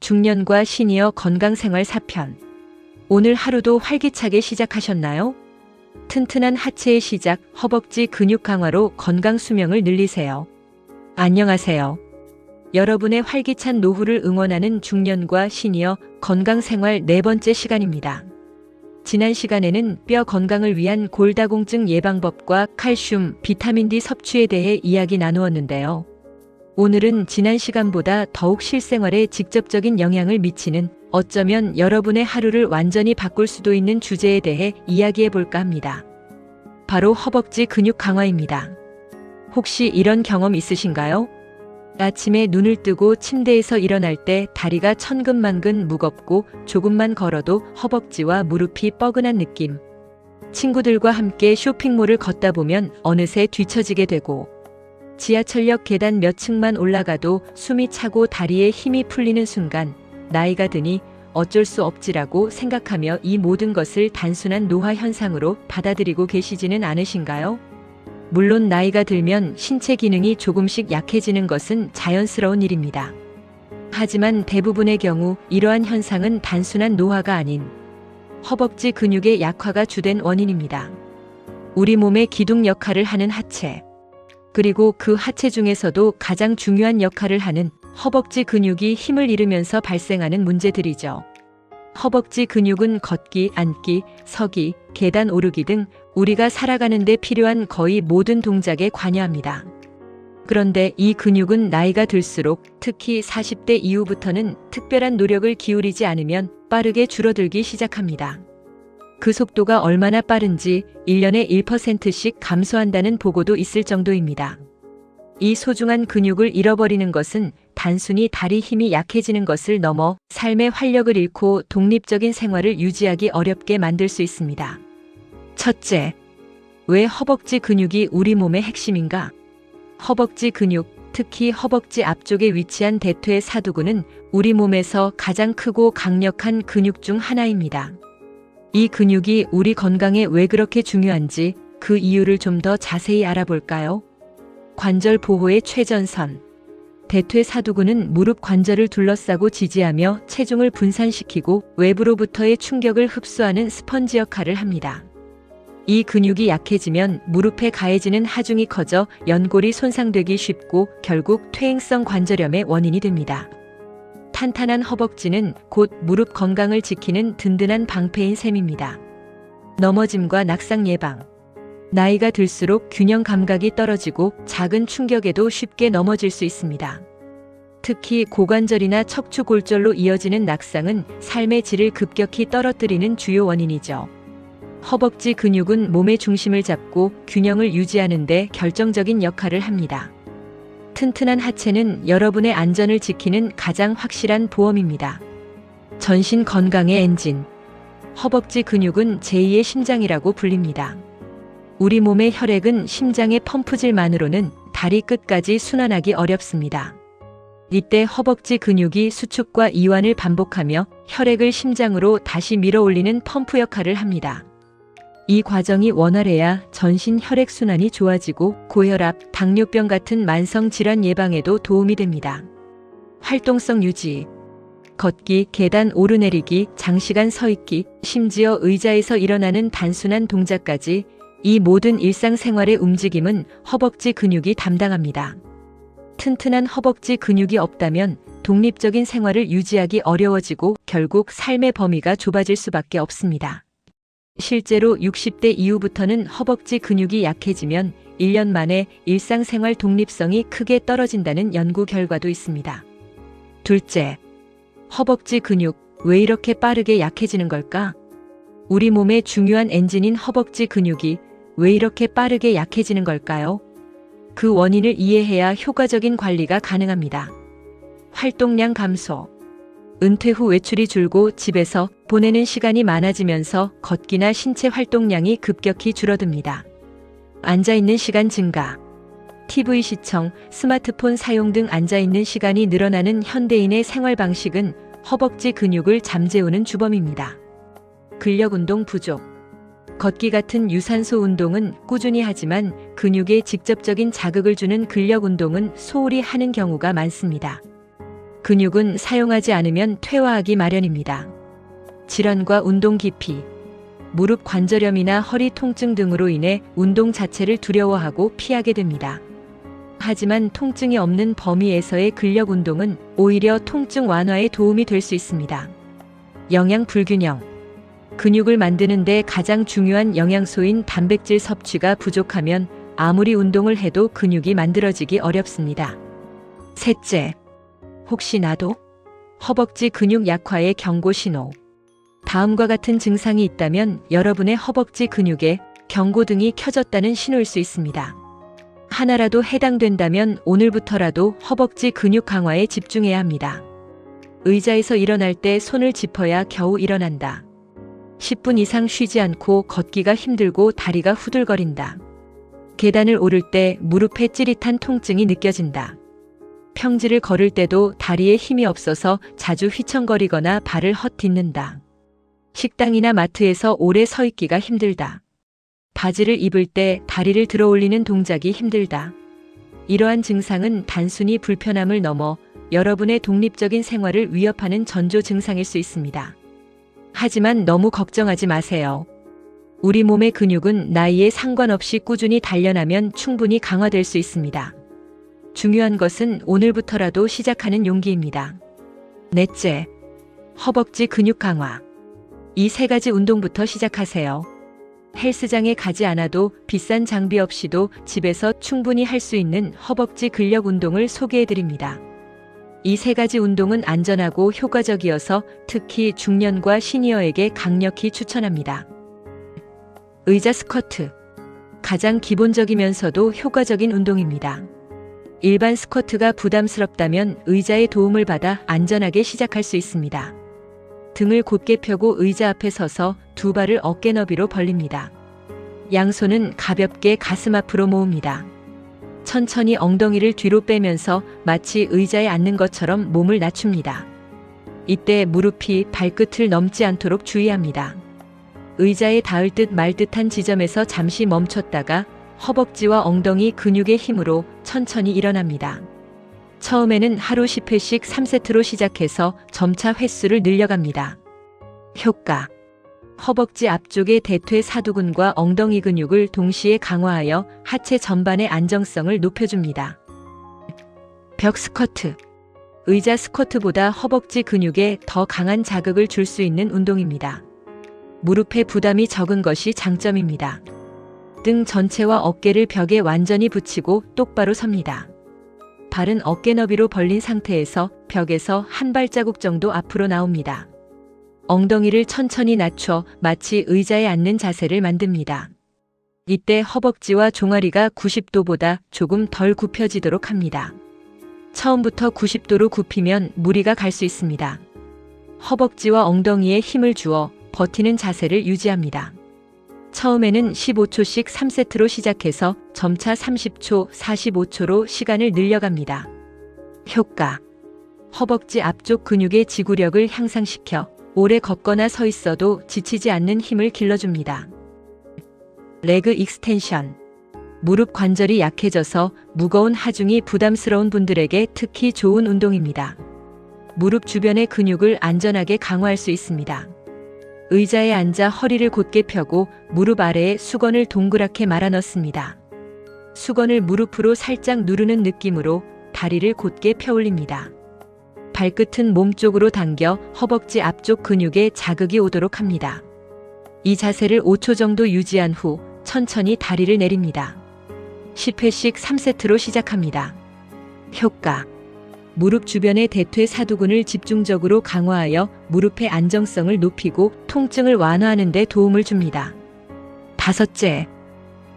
중년과 시니어 건강생활 4편. 오늘 하루도 활기차게 시작하셨나요? 튼튼한 하체의 시작, 허벅지 근육 강화로 건강 수명을 늘리세요. 안녕하세요. 여러분의 활기찬 노후를 응원하는 중년과 시니어 건강생활 네 번째 시간입니다. 지난 시간에는 뼈 건강을 위한 골다공증 예방법과 칼슘, 비타민 D 섭취에 대해 이야기 나누었는데요. 오늘은 지난 시간보다 더욱 실생활에 직접적인 영향을 미치는, 어쩌면 여러분의 하루를 완전히 바꿀 수도 있는 주제에 대해 이야기해 볼까 합니다. 바로 허벅지 근육 강화입니다. 혹시 이런 경험 있으신가요? 아침에 눈을 뜨고 침대에서 일어날 때 다리가 천근만근 무겁고 조금만 걸어도 허벅지와 무릎이 뻐근한 느낌. 친구들과 함께 쇼핑몰을 걷다 보면 어느새 뒤처지게 되고, 지하철역 계단 몇 층만 올라가도 숨이 차고 다리에 힘이 풀리는 순간, 나이가 드니 어쩔 수 없지라고 생각하며 이 모든 것을 단순한 노화 현상으로 받아들이고 계시지는 않으신가요? 물론 나이가 들면 신체 기능이 조금씩 약해지는 것은 자연스러운 일입니다. 하지만 대부분의 경우 이러한 현상은 단순한 노화가 아닌 허벅지 근육의 약화가 주된 원인입니다. 우리 몸의 기둥 역할을 하는 하체, 그리고 그 하체 중에서도 가장 중요한 역할을 하는 허벅지 근육이 힘을 잃으면서 발생하는 문제들이죠. 허벅지 근육은 걷기, 앉기, 서기, 계단 오르기 등 우리가 살아가는 데 필요한 거의 모든 동작에 관여합니다. 그런데 이 근육은 나이가 들수록, 특히 40대 이후부터는 특별한 노력을 기울이지 않으면 빠르게 줄어들기 시작합니다. 그 속도가 얼마나 빠른지 1년에 1%씩 감소한다는 보고도 있을 정도입니다. 이 소중한 근육을 잃어버리는 것은 단순히 다리 힘이 약해지는 것을 넘어 삶의 활력을 잃고 독립적인 생활을 유지하기 어렵게 만들 수 있습니다. 첫째, 왜 허벅지 근육이 우리 몸의 핵심인가? 허벅지 근육, 특히 허벅지 앞쪽에 위치한 대퇴 사두근은 우리 몸에서 가장 크고 강력한 근육 중 하나입니다. 이 근육이 우리 건강에 왜 그렇게 중요한지 그 이유를 좀 더 자세히 알아볼까요? 관절 보호의 최전선. 대퇴 사두근은 무릎 관절을 둘러싸고 지지하며 체중을 분산시키고 외부로부터의 충격을 흡수하는 스펀지 역할을 합니다. 이 근육이 약해지면 무릎에 가해지는 하중이 커져 연골이 손상되기 쉽고 결국 퇴행성 관절염의 원인이 됩니다. 탄탄한 허벅지는 곧 무릎 건강을 지키는 든든한 방패인 셈입니다. 넘어짐과 낙상 예방. 나이가 들수록 균형 감각이 떨어지고 작은 충격에도 쉽게 넘어질 수 있습니다. 특히 고관절이나 척추골절로 이어지는 낙상은 삶의 질을 급격히 떨어뜨리는 주요 원인이죠. 허벅지 근육은 몸의 중심을 잡고 균형을 유지하는 데 결정적인 역할을 합니다. 튼튼한 하체는 여러분의 안전을 지키는 가장 확실한 보험입니다. 전신 건강의 엔진. 허벅지 근육은 제2의 심장이라고 불립니다. 우리 몸의 혈액은 심장의 펌프질만으로는 다리 끝까지 순환하기 어렵습니다. 이때 허벅지 근육이 수축과 이완을 반복하며 혈액을 심장으로 다시 밀어올리는 펌프 역할을 합니다. 이 과정이 원활해야 전신 혈액순환이 좋아지고 고혈압, 당뇨병 같은 만성 질환 예방에도 도움이 됩니다. 활동성 유지. 걷기, 계단 오르내리기, 장시간 서 있기, 심지어 의자에서 일어나는 단순한 동작까지 이 모든 일상생활의 움직임은 허벅지 근육이 담당합니다. 튼튼한 허벅지 근육이 없다면 독립적인 생활을 유지하기 어려워지고 결국 삶의 범위가 좁아질 수밖에 없습니다. 실제로 60대 이후부터는 허벅지 근육이 약해지면 1년 만에 일상생활 독립성이 크게 떨어진다는 연구 결과도 있습니다. 둘째, 허벅지 근육, 왜 이렇게 빠르게 약해지는 걸까? 우리 몸의 중요한 엔진인 허벅지 근육이 왜 이렇게 빠르게 약해지는 걸까요? 그 원인을 이해해야 효과적인 관리가 가능합니다. 활동량 감소. 은퇴 후 외출이 줄고 집에서 보내는 시간이 많아지면서 걷기나 신체 활동량이 급격히 줄어듭니다. 앉아있는 시간 증가. TV 시청, 스마트폰 사용 등 앉아있는 시간이 늘어나는 현대인의 생활 방식은 허벅지 근육을 잠재우는 주범입니다. 근력 운동 부족. 걷기 같은 유산소 운동은 꾸준히 하지만 근육에 직접적인 자극을 주는 근력 운동은 소홀히 하는 경우가 많습니다. 근육은 사용하지 않으면 퇴화하기 마련입니다. 질환과 운동 기피. 무릎 관절염이나 허리 통증 등으로 인해 운동 자체를 두려워하고 피하게 됩니다. 하지만 통증이 없는 범위에서의 근력 운동은 오히려 통증 완화에 도움이 될 수 있습니다. 영양 불균형. 근육을 만드는 데 가장 중요한 영양소인 단백질 섭취가 부족하면 아무리 운동을 해도 근육이 만들어지기 어렵습니다. 셋째, 혹시 나도? 허벅지 근육 약화의 경고 신호. 다음과 같은 증상이 있다면 여러분의 허벅지 근육에 경고등이 켜졌다는 신호일 수 있습니다. 하나라도 해당된다면 오늘부터라도 허벅지 근육 강화에 집중해야 합니다. 의자에서 일어날 때 손을 짚어야 겨우 일어난다. 10분 이상 쉬지 않고 걷기가 힘들고 다리가 후들거린다. 계단을 오를 때 무릎에 찌릿한 통증이 느껴진다. 평지를 걸을 때도 다리에 힘이 없어서 자주 휘청거리거나 발을 헛딛는다. 식당이나 마트에서 오래 서 있기가 힘들다. 바지를 입을 때 다리를 들어 올리는 동작이 힘들다. 이러한 증상은 단순히 불편함을 넘어 여러분의 독립적인 생활을 위협하는 전조 증상일 수 있습니다. 하지만 너무 걱정하지 마세요. 우리 몸의 근육은 나이에 상관없이 꾸준히 단련하면 충분히 강화될 수 있습니다. 중요한 것은 오늘부터라도 시작하는 용기입니다. 넷째, 허벅지 근육 강화. 이 세 가지 운동부터 시작하세요. 헬스장에 가지 않아도 비싼 장비 없이도 집에서 충분히 할 수 있는 허벅지 근력 운동을 소개해드립니다. 이 세 가지 운동은 안전하고 효과적이어서 특히 중년과 시니어에게 강력히 추천합니다. 의자 스쿼트. 가장 기본적이면서도 효과적인 운동입니다. 일반 스쿼트가 부담스럽다면 의자의 도움을 받아 안전하게 시작할 수 있습니다. 등을 곧게 펴고 의자 앞에 서서 두 발을 어깨 너비로 벌립니다. 양손은 가볍게 가슴 앞으로 모읍니다. 천천히 엉덩이를 뒤로 빼면서 마치 의자에 앉는 것처럼 몸을 낮춥니다. 이때 무릎이 발끝을 넘지 않도록 주의합니다. 의자에 닿을 듯 말 듯한 지점에서 잠시 멈췄다가 허벅지와 엉덩이 근육의 힘으로 천천히 일어납니다. 처음에는 하루 10회씩 3세트로 시작해서 점차 횟수를 늘려갑니다. 효과. 허벅지 앞쪽의 대퇴사두근과 엉덩이 근육을 동시에 강화하여 하체 전반의 안정성을 높여줍니다. 벽 스쿼트. 의자 스쿼트보다 허벅지 근육에 더 강한 자극을 줄 수 있는 운동입니다. 무릎에 부담이 적은 것이 장점입니다. 등 전체와 어깨를 벽에 완전히 붙이고 똑바로 섭니다. 발은 어깨 너비로 벌린 상태에서 벽에서 한 발자국 정도 앞으로 나옵니다. 엉덩이를 천천히 낮춰 마치 의자에 앉는 자세를 만듭니다. 이때 허벅지와 종아리가 90도보다 조금 덜 굽혀지도록 합니다. 처음부터 90도로 굽히면 무리가 갈 수 있습니다. 허벅지와 엉덩이에 힘을 주어 버티는 자세를 유지합니다. 처음에는 15초씩 3세트로 시작해서 점차 30초, 45초로 시간을 늘려갑니다. 효과. 허벅지 앞쪽 근육의 지구력을 향상시켜 오래 걷거나 서 있어도 지치지 않는 힘을 길러줍니다. 레그 익스텐션. 무릎 관절이 약해져서 무거운 하중이 부담스러운 분들에게 특히 좋은 운동입니다. 무릎 주변의 근육을 안전하게 강화할 수 있습니다. 의자에 앉아 허리를 곧게 펴고 무릎 아래에 수건을 동그랗게 말아 넣습니다. 수건을 무릎으로 살짝 누르는 느낌으로 다리를 곧게 펴 올립니다. 발끝은 몸쪽으로 당겨 허벅지 앞쪽 근육에 자극이 오도록 합니다. 이 자세를 5초 정도 유지한 후 천천히 다리를 내립니다. 10회씩 3세트로 시작합니다. 효과. 무릎 주변의 대퇴사두근을 집중적으로 강화하여 무릎의 안정성을 높이고 통증을 완화하는 데 도움을 줍니다. 다섯째,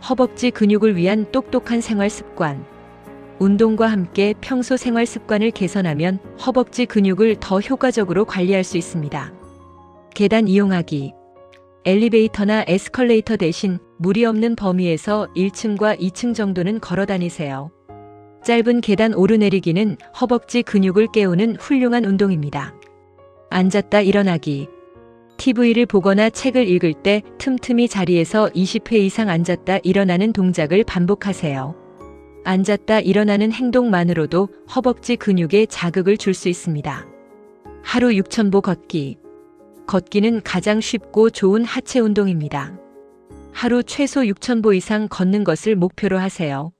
허벅지 근육을 위한 똑똑한 생활 습관. 운동과 함께 평소 생활 습관을 개선하면 허벅지 근육을 더 효과적으로 관리할 수 있습니다. 계단 이용하기. 엘리베이터나 에스컬레이터 대신 무리 없는 범위에서 1층과 2층 정도는 걸어 다니세요. 짧은 계단 오르내리기는 허벅지 근육을 깨우는 훌륭한 운동입니다. 앉았다 일어나기. TV를 보거나 책을 읽을 때 틈틈이 자리에서 20회 이상 앉았다 일어나는 동작을 반복하세요. 앉았다 일어나는 행동만으로도 허벅지 근육에 자극을 줄 수 있습니다. 하루 6,000보 걷기. 걷기는 가장 쉽고 좋은 하체 운동입니다. 하루 최소 6,000보 이상 걷는 것을 목표로 하세요.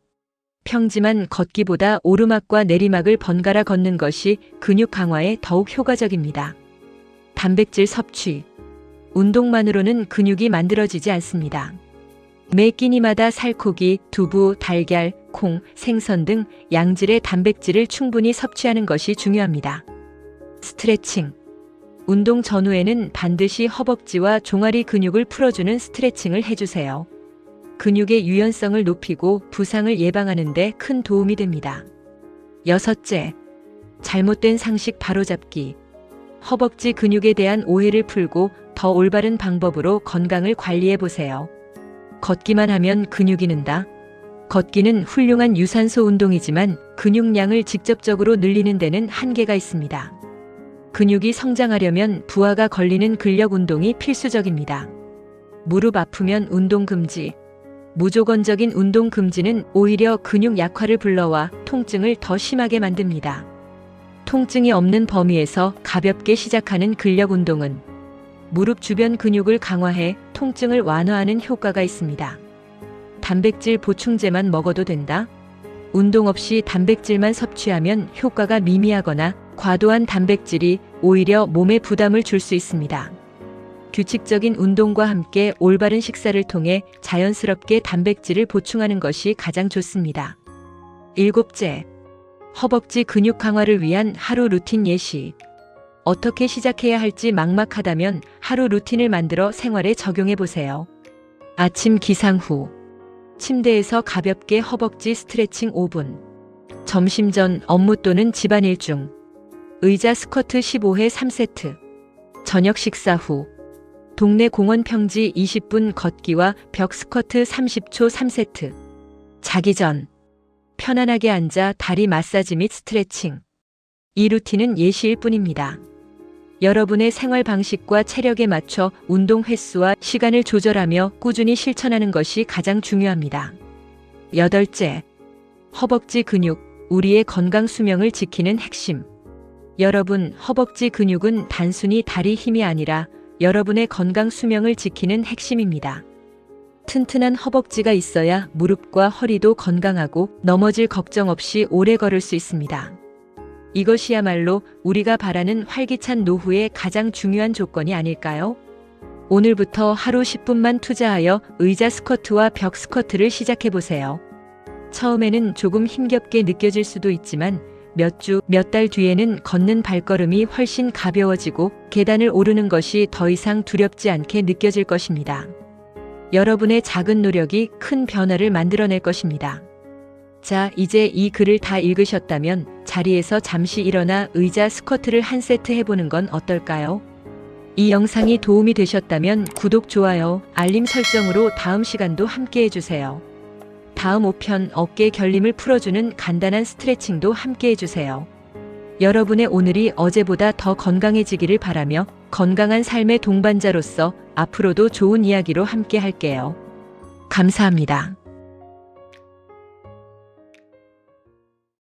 평지만 걷기보다 오르막과 내리막을 번갈아 걷는 것이 근육 강화에 더욱 효과적입니다. 단백질 섭취. 운동만으로는 근육이 만들어지지 않습니다. 매 끼니마다 살코기, 두부, 달걀, 콩, 생선 등 양질의 단백질을 충분히 섭취하는 것이 중요합니다. 스트레칭. 운동 전후에는 반드시 허벅지와 종아리 근육을 풀어주는 스트레칭을 해주세요. 근육의 유연성을 높이고 부상을 예방하는 데 큰 도움이 됩니다. 6째, 잘못된 상식 바로잡기. 허벅지 근육에 대한 오해를 풀고 더 올바른 방법으로 건강을 관리해 보세요. 걷기만 하면 근육이 는다. 걷기는 훌륭한 유산소 운동이지만 근육량을 직접적으로 늘리는 데는 한계가 있습니다. 근육이 성장하려면 부하가 걸리는 근력 운동이 필수적입니다. 무릎 아프면 운동 금지. 무조건적인 운동 금지는 오히려 근육 약화를 불러와 통증을 더 심하게 만듭니다. 통증이 없는 범위에서 가볍게 시작하는 근력 운동은 무릎 주변 근육을 강화해 통증을 완화하는 효과가 있습니다. 단백질 보충제만 먹어도 된다? 운동 없이 단백질만 섭취하면 효과가 미미하거나 과도한 단백질이 오히려 몸에 부담을 줄 수 있습니다. 규칙적인 운동과 함께 올바른 식사를 통해 자연스럽게 단백질을 보충하는 것이 가장 좋습니다. 7째, 허벅지 근육 강화를 위한 하루 루틴 예시. 어떻게 시작해야 할지 막막하다면 하루 루틴을 만들어 생활에 적용해 보세요. 아침 기상 후. 침대에서 가볍게 허벅지 스트레칭 5분. 점심 전 업무 또는 집안일 중. 의자 스쿼트 15회 3세트. 저녁 식사 후. 동네 공원 평지 20분 걷기와 벽 스쿼트 30초 3세트. 자기 전. 편안하게 앉아 다리 마사지 및 스트레칭. 이 루틴은 예시일 뿐입니다. 여러분의 생활 방식과 체력에 맞춰 운동 횟수와 시간을 조절하며 꾸준히 실천하는 것이 가장 중요합니다. 8째, 허벅지 근육, 우리의 건강 수명을 지키는 핵심. 여러분, 허벅지 근육은 단순히 다리 힘이 아니라 여러분의 건강 수명을 지키는 핵심입니다. 튼튼한 허벅지가 있어야 무릎과 허리도 건강하고 넘어질 걱정 없이 오래 걸을 수 있습니다. 이것이야말로 우리가 바라는 활기찬 노후의 가장 중요한 조건이 아닐까요? 오늘부터 하루 10분만 투자하여 의자 스쿼트와 벽 스쿼트를 시작해보세요. 처음에는 조금 힘겹게 느껴질 수도 있지만 몇 주, 몇 달 뒤에는 걷는 발걸음이 훨씬 가벼워지고 계단을 오르는 것이 더 이상 두렵지 않게 느껴질 것입니다. 여러분의 작은 노력이 큰 변화를 만들어낼 것입니다. 자, 이제 이 글을 다 읽으셨다면 자리에서 잠시 일어나 의자 스쿼트를 한 세트 해보는 건 어떨까요? 이 영상이 도움이 되셨다면 구독, 좋아요, 알림 설정으로 다음 시간도 함께 해주세요. 다음 5편 어깨 결림을 풀어주는 간단한 스트레칭도 함께 해주세요. 여러분의 오늘이 어제보다 더 건강해지기를 바라며 건강한 삶의 동반자로서 앞으로도 좋은 이야기로 함께 할게요. 감사합니다.